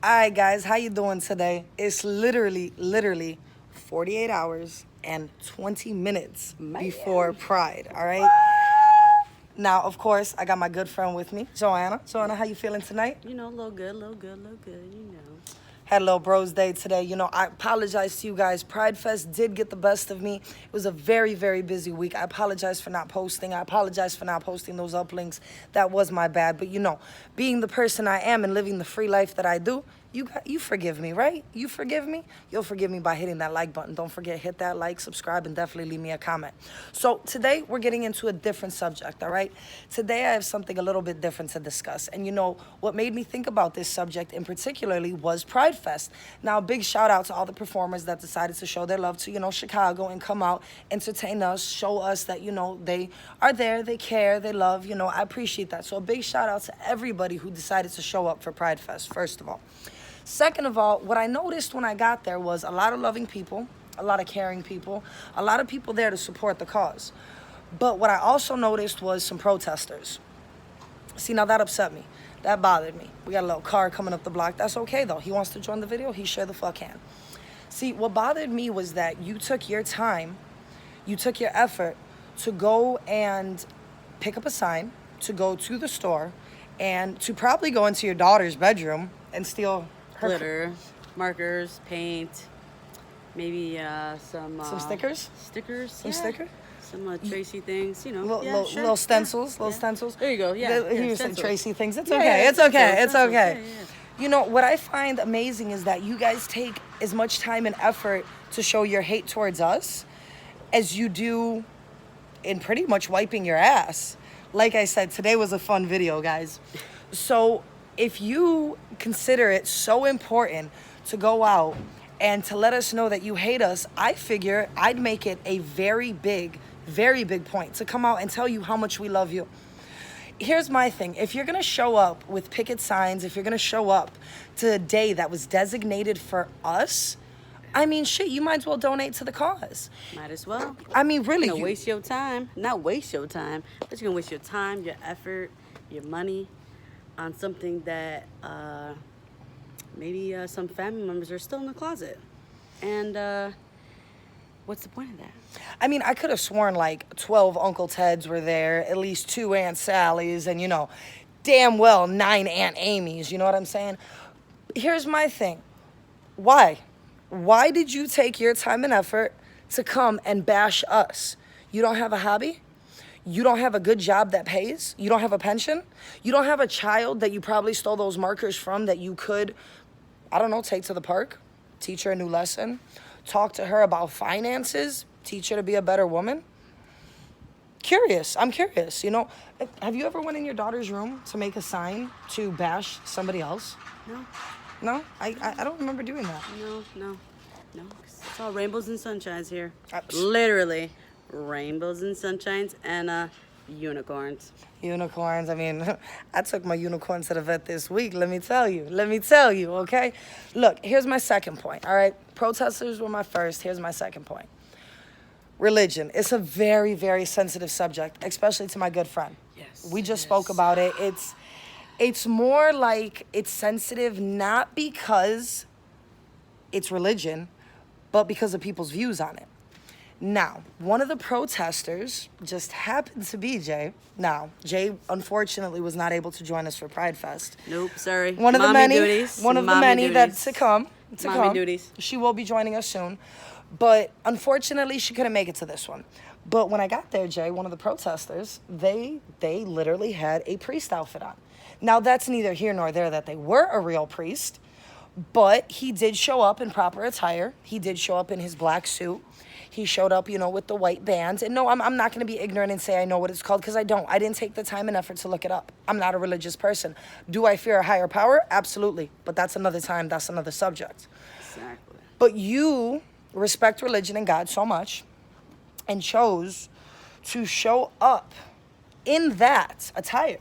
All right, guys, how you doing today? It's literally 48 hours and 20 minutes before Pride, all right? Now, of course, I got my good friend with me, Joanna. Joanna, how you feeling tonight? You know, a little good, you know. Had a little bros day today. You know, I apologize to you guys. Pride Fest did get the best of me. It was a very busy week. I apologize for not posting. I apologize for not posting those uplinks. That was my bad. But you know, being the person I am and living the free life that I do, you forgive me, right? You forgive me? You'll forgive me by hitting that like button. Don't forget, hit that like, subscribe, and definitely leave me a comment. So today we're getting into a different subject, all right? Today I have something a little bit different to discuss. And you know, what made me think about this subject in particularly was Pride Fest. Now, big shout out to all the performers that decided to show their love to, you know, Chicago and come out, entertain us, show us that, you know, they are there, they care, they love, you know, I appreciate that. So a big shout out to everybody who decided to show up for Pride Fest, first of all. Second of all, what I noticed when I got there was a lot of loving people, a lot of caring people, a lot of people there to support the cause. But what I also noticed was some protesters. See, now that upset me. That bothered me. We got a little car coming up the block. That's okay, though. He wants to join the video. He sure the fuck can. See, what bothered me was that you took your time, you took your effort to go and pick up a sign, to go to the store, and to probably go into your daughter's bedroom and steal her Glitter, markers, paint, maybe some stickers? Stickers, Some yeah. sticker? Some Tracy things, you know. Little stencils, little stencils. There you go, yeah. He was saying stencils. Tracy things. It's Yeah, okay, yeah, it's okay, stencils, it's stencils, okay. yeah. You know, what I find amazing is that you guys take as much time and effort to show your hate towards us as you do in pretty much wiping your ass. Like I said, today was a fun video, guys. So if you consider it so important to go out and to let us know that you hate us, I figure I'd make it a very big point to come out and tell you how much we love you. Here's my thing. If you're going to show up with picket signs, if you're going to show up to a day that was designated for us, I mean, shit, you might as well donate to the cause. Might as well. I mean, really. You're gonna waste your time. Not waste your time, but you're going to waste your time, your effort, your money on something that maybe some family members are still in the closet. And what's the point of that? I mean, I could have sworn like 12 Uncle Teds were there, at least 2 Aunt Sallys, and, you know, damn well 9 Aunt Amy's, you know what I'm saying? Here's my thing. Why? Why did you take your time and effort to come and bash us? You don't have a hobby? You don't have a good job that pays? You don't have a pension? You don't have a child that you probably stole those markers from that you could, I don't know, take to the park, teach her a new lesson, talk to her about finances, teach her to be a better woman? I'm curious, you know. Have you ever went in your daughter's room to make a sign to bash somebody else? No. No? I don't remember doing that. No. It's all rainbows and sunshines here. Abs- Literally, rainbows and sunshines and unicorns. Unicorns. I mean, I took my unicorn to the vet this week. Let me tell you, okay? Look, here's my second point, all right? Protesters were my first. Here's my second point. Religion. It's a very sensitive subject, especially to my good friend. Yes. We just spoke about it. It's more like it's sensitive not because it's religion, but because of people's views on it. Now, one of the protesters just happened to be Jay. Now, Jay unfortunately was not able to join us for Pride Fest. Nope, sorry. One of the Mommy many, duties. one of the Mommy many duties. that's to come. Mommy duties. She will be joining us soon, but unfortunately, she couldn't make it to this one. But when I got there, Jay, one of the protesters, they literally had a priest outfit on. Now, that's neither here nor there that they were a real priest, but he did show up in proper attire. He did show up in his black suit. He showed up, you know, with the white bands. And no, I'm not going to be ignorant and say I know what it's called, because I don't. I didn't take the time and effort to look it up. I'm not a religious person. Do I fear a higher power? Absolutely. But that's another time. That's another subject. Exactly. But you respect religion and God so much and chose to show up in that attire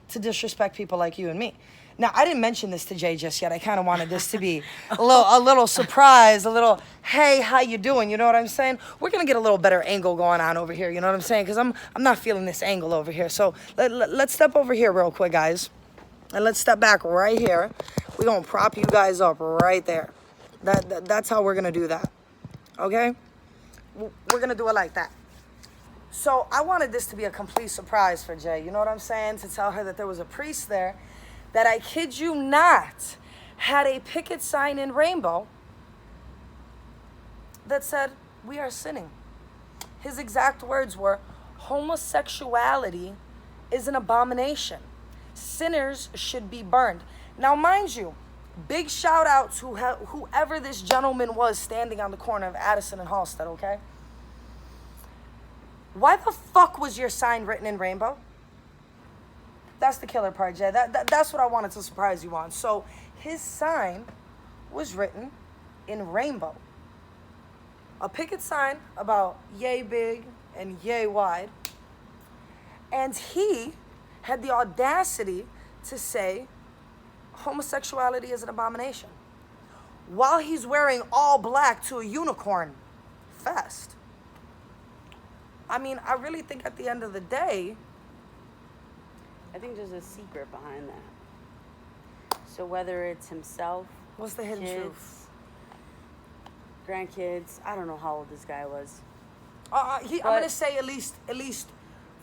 to disrespect people like you and me. Now, I didn't mention this to Jay just yet. I kind of wanted this to be a little surprise, a little, hey, how you doing? You know what I'm saying? We're going to get a little better angle going on over here, you know what I'm saying? Because I'm not feeling this angle over here. So let's step over here real quick, guys. And let's step back right here. We're going to prop you guys up right there. That's how we're going to do that. Okay? We're going to do it like that. So I wanted this to be a complete surprise for Jay. You know what I'm saying? To tell her that there was a priest there that, I kid you not, had a picket sign in rainbow that said, "We are sinning." His exact words were, "Homosexuality is an abomination. Sinners should be burned." Now, mind you, big shout out to whoever this gentleman was standing on the corner of Addison and Halstead, okay? Why the fuck was your sign written in rainbow? That's the killer part, Jay. That's what I wanted to surprise you on. So his sign was written in rainbow. A picket sign about yay big and yay wide. And he had the audacity to say homosexuality is an abomination while he's wearing all black to a unicorn fest. I mean, I really think at the end of the day, I think there's a secret behind that. So whether it's himself, what's the hidden kids, truth? grandkids, I don't know how old this guy was. I'm going to say at least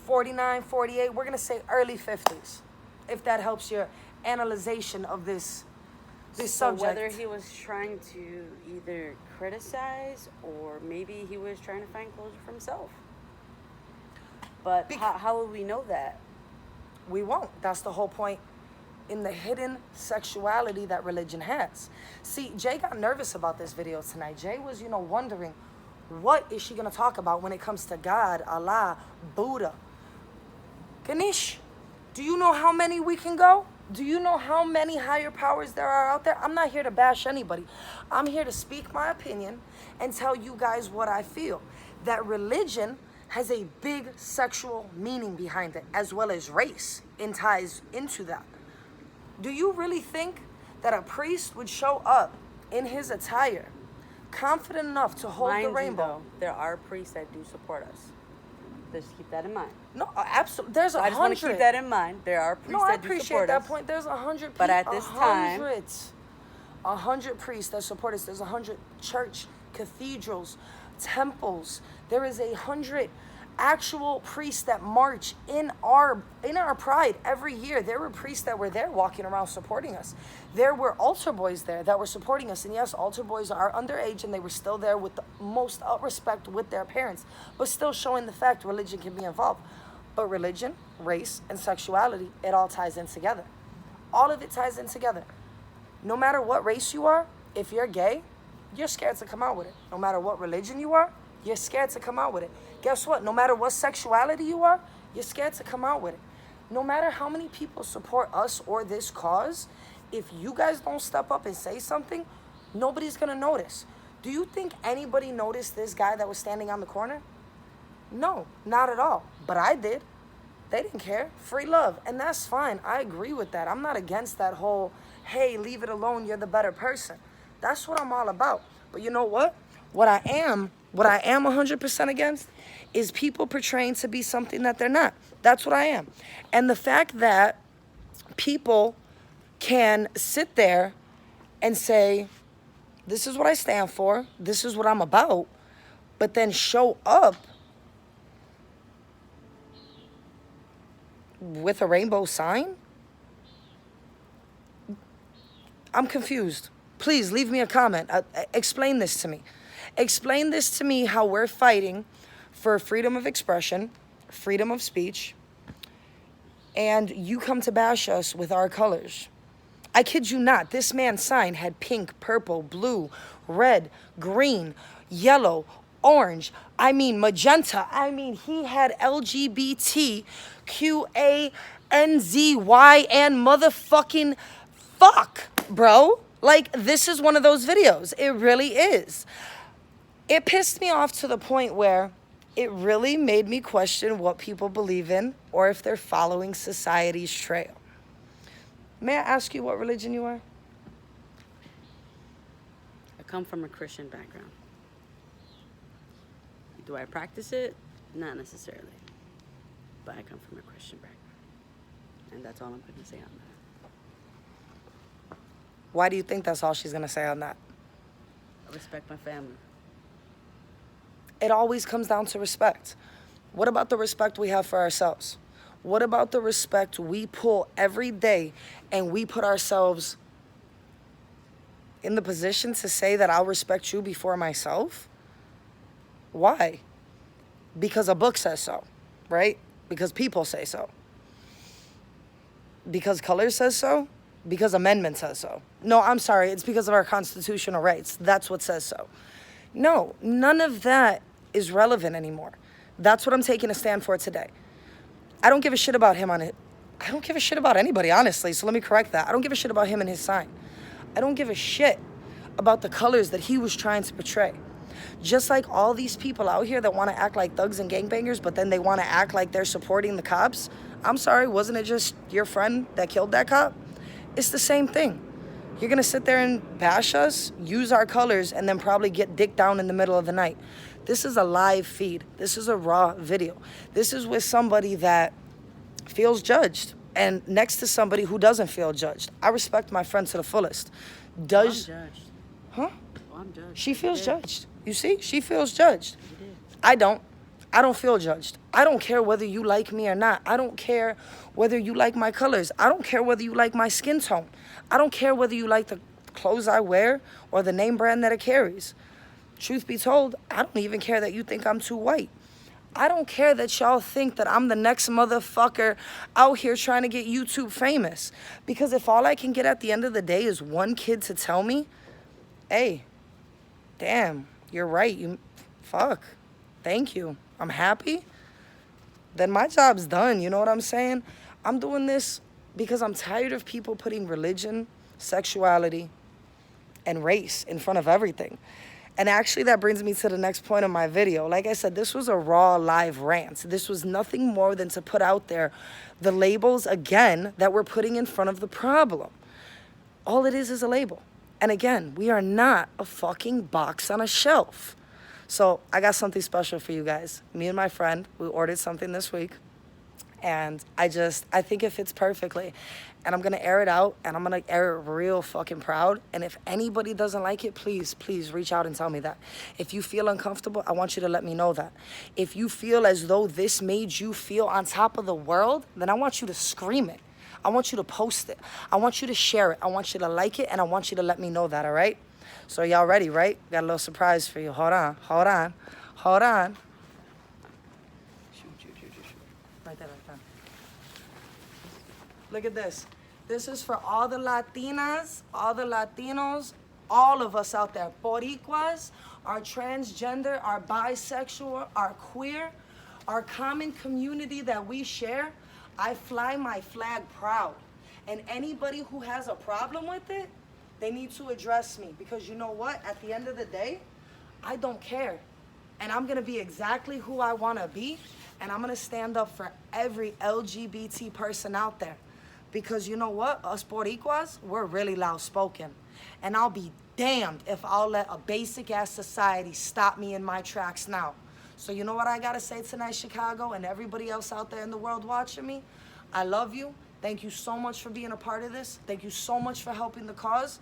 49, 48. We're going to say early 50s, if that helps your analyzation of this subject. Whether he was trying to either criticize or maybe he was trying to find closure for himself. But how will we know that? We won't. That's the whole point in the hidden sexuality that religion has. See, Jay got nervous about this video tonight. Jay was, wondering, what is she going to talk about when it comes to God, Allah, Buddha? Ganesh, do you know how many we can go? Do you know how many higher powers there are out there? I'm not here to bash anybody. I'm here to speak my opinion and tell you guys what I feel. That religion has a big sexual meaning behind it, as well as race and ties into that. Do you really think that a priest would show up in his attire, confident enough to hold the rainbow? Though, there are priests that do support us. Just keep that in mind. No, absolutely. There's 100. I just want to keep that in mind. There are priests that do support us. No, I appreciate that point. There's 100 people. But at this time, 100 priests that support us. There's 100 church, cathedrals, temples. There is 100 actual priests that march in our pride every year. There were priests that were there walking around supporting us. There were altar boys there that were supporting us. And yes, altar boys are underage and they were still there with the most respect with their parents, but still showing the fact religion can be involved. But religion, race, and sexuality, it all ties in together. All of it ties in together. No matter what race you are, if you're gay, you're scared to come out with it. No matter what religion you are, you're scared to come out with it. Guess what? No matter what sexuality you are, you're scared to come out with it. No matter how many people support us or this cause, if you guys don't step up and say something, nobody's going to notice. Do you think anybody noticed this guy that was standing on the corner? No, not at all. But I did. They didn't care. Free love. And that's fine. I agree with that. I'm not against that whole, hey, leave it alone, you're the better person. That's what I'm all about. But you know what? What I am 100% against is people portraying to be something that they're not. That's what I am. And the fact that people can sit there and say, this is what I stand for, this is what I'm about, but then show up with a rainbow sign? I'm confused. Please leave me a comment. Explain this to me. Explain this to me, how we're fighting for freedom of expression, freedom of speech, and you come to bash us with our colors. I kid you not, this man's sign had pink, purple, blue, red, green, yellow, orange, magenta. He had LGBT, QANZY, and motherfucking fuck, bro. Like, this is one of those videos. It really is. It pissed me off to the point where it really made me question what people believe in or if they're following society's trail. May I ask you what religion you are? I come from a Christian background. Do I practice it? Not necessarily. But I come from a Christian background. And that's all I'm going to say on that. Why do you think that's all she's going to say on that? I respect my family. It always comes down to respect. What about the respect we have for ourselves? What about the respect we pull every day and we put ourselves in the position to say that I'll respect you before myself? Why? Because a book says so, right? Because people say so. Because color says so? Because amendment says so. No, I'm sorry, it's because of our constitutional rights. That's what says so. No, none of that is relevant anymore. That's what I'm taking a stand for today. I don't give a shit about him on it. I don't give a shit about anybody, honestly, so let me correct that. I don't give a shit about him and his sign. I don't give a shit about the colors that he was trying to portray. Just like all these people out here that want to act like thugs and gangbangers, but then they want to act like they're supporting the cops. I'm sorry, wasn't it just your friend that killed that cop? It's the same thing. You're going to sit there and bash us, use our colors, and then probably get dicked down in the middle of the night. This is a live feed. This is a raw video. This is with somebody that feels judged and next to somebody who doesn't feel judged. I respect my friend to the fullest. I'm judged. Huh? Well, I'm judged. She feels judged. You see? She feels judged. I don't. I don't feel judged. I don't care whether you like me or not. I don't care whether you like my colors. I don't care whether you like my skin tone. I don't care whether you like the clothes I wear or the name brand that it carries. Truth be told, I don't even care that you think I'm too white. I don't care that y'all think that I'm the next motherfucker out here trying to get YouTube famous. Because if all I can get at the end of the day is one kid to tell me, hey, damn, you're right, fuck, thank you, I'm happy, then my job's done, you know what I'm saying? I'm doing this because I'm tired of people putting religion, sexuality, and race in front of everything. And actually, that brings me to the next point of my video. Like I said, this was a raw, live rant. This was nothing more than to put out there the labels, again, that we're putting in front of the problem. All it is a label. And again, we are not a fucking box on a shelf. So I got something special for you guys. Me and my friend, we ordered something this week. And I think it fits perfectly. And I'm going to air it out, and I'm going to air it real fucking proud. And if anybody doesn't like it, please, please reach out and tell me that. If you feel uncomfortable, I want you to let me know that. If you feel as though this made you feel on top of the world, then I want you to scream it. I want you to post it. I want you to share it. I want you to like it, and I want you to let me know that, all right? So y'all ready, right? Got a little surprise for you. Hold on, hold on, hold on. Shoot. Right there. Look at this. This is for all the Latinas, all the Latinos, all of us out there. Boricuas, our transgender, our bisexual, our queer, our common community that we share. I fly my flag proud. And anybody who has a problem with it, they need to address me. Because you know what? At the end of the day, I don't care. And I'm going to be exactly who I want to be. And I'm going to stand up for every LGBT person out there. Because you know what? Us Boricuas, we're really loud spoken. And I'll be damned if I'll let a basic ass society stop me in my tracks now. So you know what I gotta say tonight, Chicago, and everybody else out there in the world watching me? I love you. Thank you so much for being a part of this. Thank you so much for helping the cause.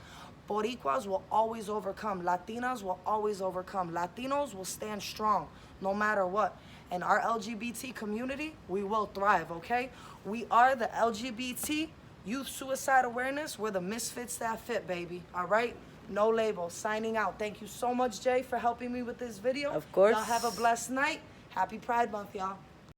Boricuas will always overcome. Latinas will always overcome. Latinos will stand strong no matter what. And our LGBT community, we will thrive, okay? We are the LGBT Youth Suicide Awareness. We're the misfits that fit, baby, all right? No label. Signing out. Thank you so much, Jay, for helping me with this video. Of course. Y'all have a blessed night. Happy Pride Month, y'all.